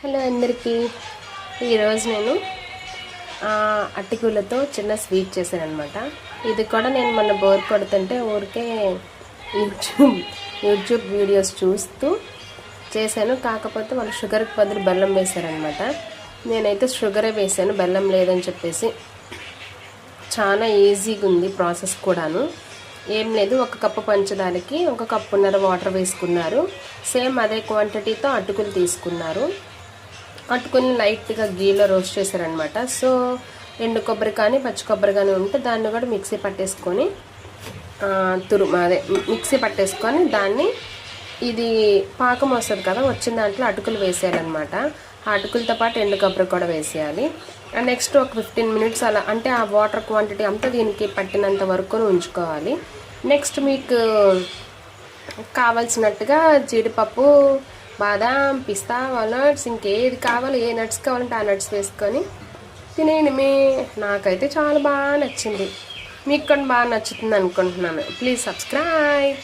Hello అందరికీ. ఈరోజు నేను అటుకులతో చిన్న స్వీట్ చేశాను అనమాట. ఇది కూడా నేను మొన్న బోర్ కొడుతుంటే ఊరికే యూట్యూబ్ వీడియోస్ చూస్తూ చేశాను. కాకపోతే వాళ్ళు షుగర్కి బదులు బెల్లం వేశారనమాట. నేనైతే షుగరే వేసాను, బెల్లం లేదని చెప్పేసి. చాలా ఈజీగా ఉంది ప్రాసెస్ కూడాను. ఏం లేదు, 1 కప్పు పంచదారకి 1 కప్పున్నర వాటర్ వేసుకున్నారు. సేమ్ అదే క్వాంటిటీతో అటుకులు తీసుకున్నారు. అటుకుల్ని లైట్గా గీలో రోస్ట్ చేశారనమాట. సో ఎండు కొబ్బరి కానీ పచ్చి కొబ్బరి కానీ ఉంటే దాన్ని కూడా మిక్సీ పట్టేసుకొని మిక్సీ పట్టేసుకొని దాన్ని ఇది పాకం వస్తుంది కదా, వచ్చిన దాంట్లో అటుకులు వేసేయాలన్నమాట. ఆ అటుకులతో పాటు ఎండు కొబ్బరి కూడా వేసేయాలి. అండ్ నెక్స్ట్ ఒక 15 మినిట్స్ అలా, అంటే ఆ వాటర్ క్వాంటిటీ అంతా దీనికి పట్టినంత వరకు ఉంచుకోవాలి. నెక్స్ట్ మీకు కావాల్సినట్టుగా జీడిపప్పు, బాదాం, పిస్తా, వాల్నట్స్, ఇంకేది కావాలో, ఏ నట్స్ కావాలంటే ఆ నట్స్ వేసుకొని తినేయడమే. నాకైతే చాలా బాగా నచ్చింది. మీకు కూడా బాగా నచ్చుతుంది అనుకుంటున్నాను. Please subscribe.